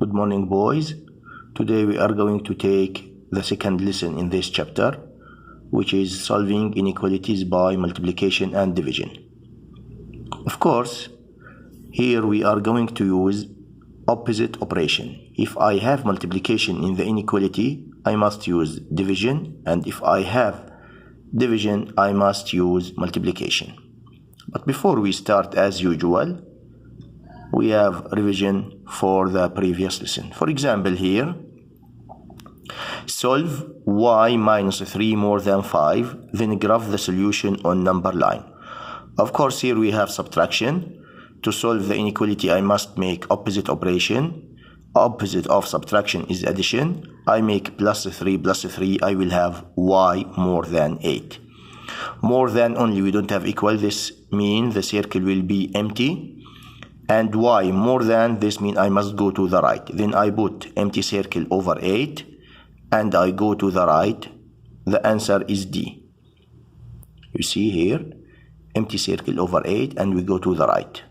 Good morning, boys. Today we are going to take the second lesson in this chapter, which is solving inequalities by multiplication and division. Of course, here we are going to use opposite operation. If I have multiplication in the inequality, I must use division, and if I have division, I must use multiplication. But before we start, as usual, we have revision for the previous lesson. For example, here, solve y minus 3 more than 5, then graph the solution on number line. Of course, here we have subtraction. To solve the inequality, I must make opposite operation. Opposite of subtraction is addition. I make plus 3, I will have y more than 8. More than only, we don't have equal. This means the circle will be empty. And y more than, this means I must go to the right. Then I put empty circle over 8 and I go to the right. The answer is D. You see here, empty circle over 8 and we go to the right.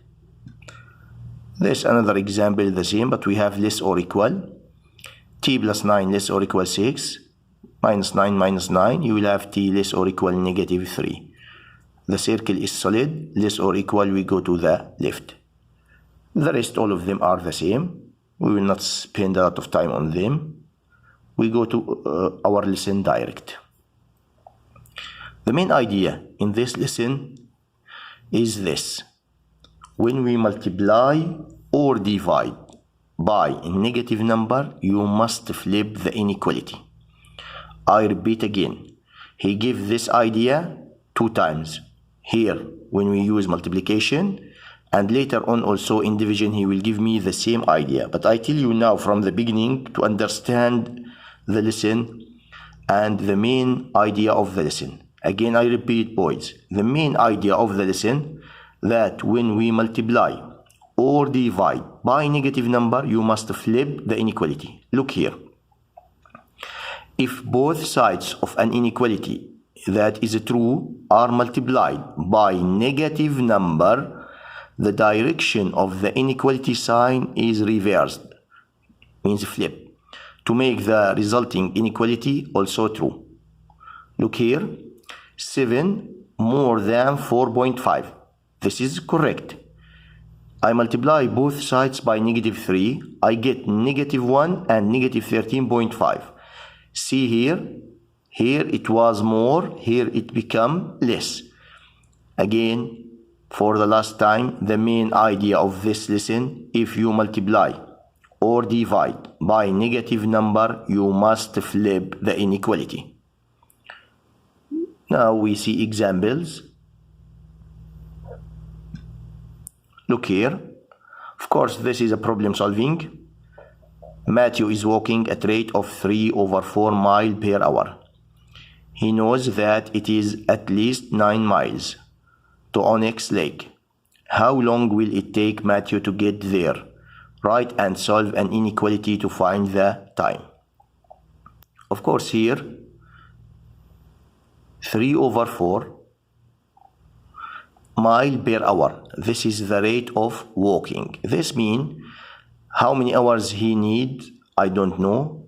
There's another example the same, but we have less or equal. T plus 9 less or equal 6. Minus 9 minus 9. You will have T less or equal negative 3. The circle is solid. Less or equal, we go to the left. The rest, all of them are the same. We will not spend a lot of time on them. We go to our lesson direct. The main idea in this lesson is this. When we multiply or divide by a negative number, you must flip the inequality. I repeat again. He gives this idea 2 times. Here, when we use multiplication, and later on also in division, he will give me the same idea. But I tell you now from the beginning to understand the lesson and the main idea of the lesson. Again, I repeat, boys, the main idea of the lesson that when we multiply or divide by negative number, you must flip the inequality. Look here. If both sides of an inequality that is true are multiplied by negative number, the direction of the inequality sign is reversed, means flip, to make the resulting inequality also true. Look here, 7 more than 4.5. This is correct. I multiply both sides by negative 3. I get negative 1 and negative 13.5. See here, here it was more, here it become less. Again, for the last time, the main idea of this lesson, if you multiply or divide by negative number, you must flip the inequality. Now we see examples. Look here. Of course, this is a problem solving. Matthew is walking at rate of 3/4 miles per hour. He knows that it is at least 9 miles to Onyx Lake. How long will it take Matthew to get there? Write and solve an inequality to find the time. Of course, here 3/4 mile per hour. This is the rate of walking. This means how many hours he needs, I don't know.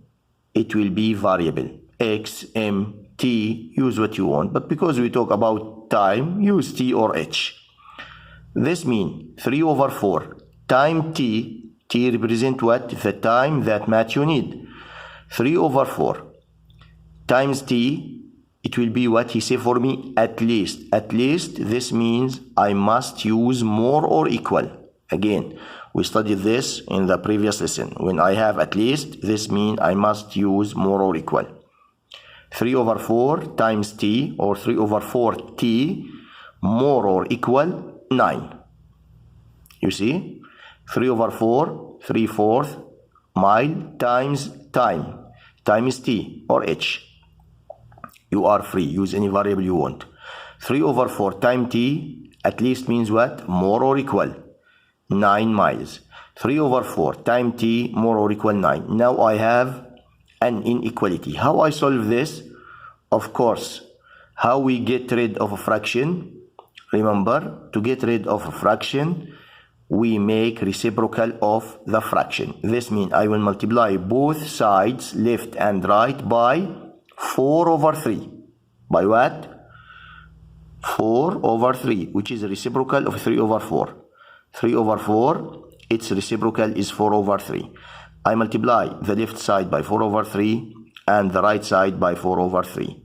It will be variable. X, M, T, use what you want. But because we talk about time, use T or H. This means 3/4 time T. T represent what? The time that Matthew need. 3/4 times T. It will be what he said for me, at least. At least, this means I must use more or equal. Again, we studied this in the previous lesson. When I have at least, this means I must use more or equal. 3/4 times T, or 3/4 T, more or equal 9. You see? 3/4, 3/4 mile times time. Time is T or H. You are free. Use any variable you want. 3/4 times T, at least means what? More or equal 9 miles. 3/4 times T, more or equal 9. Now I have an inequality. How I solve this? Of course, how we get rid of a fraction? Remember, to get rid of a fraction, we make reciprocal of the fraction. This means I will multiply both sides, left and right, by 4 over 3. By what? 4 over 3, which is a reciprocal of 3 over 4. 3 over 4, its reciprocal is 4 over 3. I multiply the left side by 4 over 3 and the right side by 4 over 3.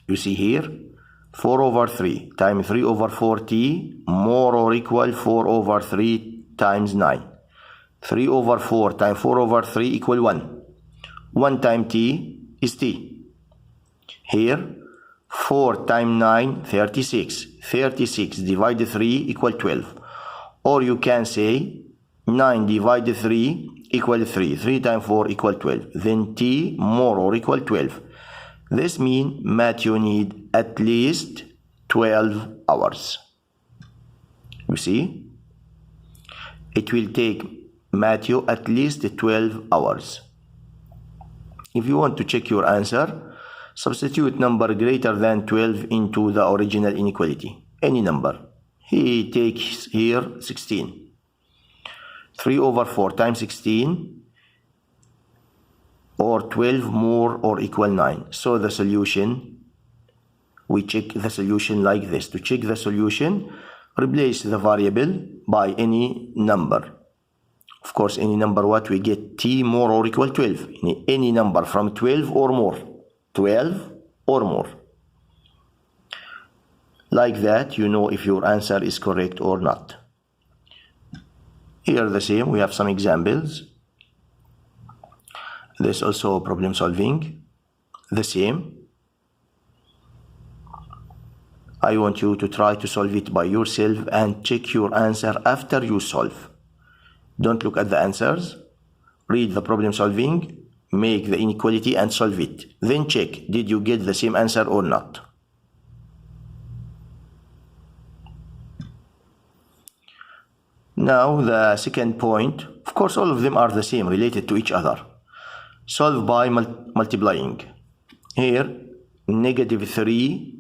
You see here, 4 over 3 times 3 over 4t more or equal 4 over 3 times 9. 3 over 4 times 4 over 3 equal 1. 1 times t is t. Here, 4 times 9, 36. 36 divided 3 equal 12. Or you can say 9 divided 3 equal 3. 3 times 4 equal 12. Then t more or equal 12. This means Matthew need at least 12 hours. You see? It will take Matthew at least 12 hours. If you want to check your answer, substitute number greater than 12 into the original inequality. Any number. He takes here 16. 3 over 4 times 16 or 12 more or equal 9. So the solution, we check the solution like this. To check the solution, replace the variable by any number. Of course, any number what? We get t more or equal 12. Any number from 12 or more. 12 or more. Like that, you know if your answer is correct or not. Here the same, we have some examples. This also problem solving. The same. I want you to try to solve it by yourself and check your answer after you solve. Don't look at the answers. Read the problem solving, make the inequality and solve it. Then check, did you get the same answer or not? Now the second point, of course all of them are the same, related to each other. Solve by multiplying. Here, negative 3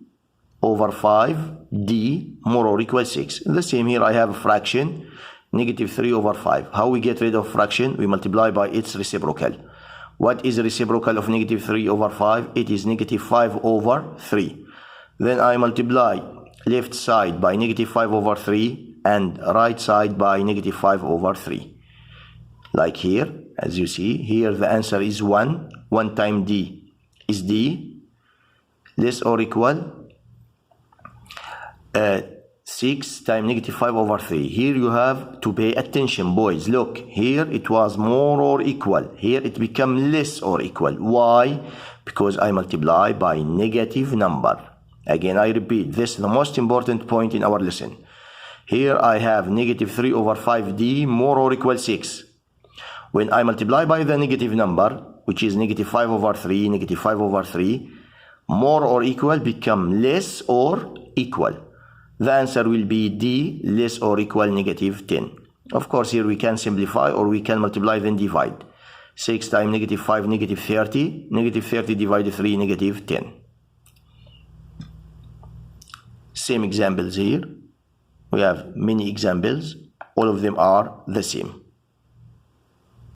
over 5d more or equal 6. The same here, I have a fraction, negative 3 over 5. How we get rid of fraction? We multiply by its reciprocal. What is the reciprocal of negative 3 over 5? It is negative 5 over 3. Then I multiply left side by negative 5 over 3 and right side by negative 5 over 3. Like here, as you see, here the answer is 1. 1 times d is d. Less or equal 6 times negative 5 over 3. Here you have to pay attention, boys. Look, here it was more or equal. Here it become less or equal. Why? Because I multiply by negative number. Again, I repeat, this is the most important point in our lesson. Here I have negative 3 over 5d more or equal 6. When I multiply by the negative number, which is negative 5 over 3, negative 5 over 3, more or equal become less or equal. The answer will be d, less or equal negative 10. Of course, here we can simplify or we can multiply then divide. 6 times negative 5, negative 30. Negative 30 divided 3, negative 10. Same examples here. We have many examples. All of them are the same.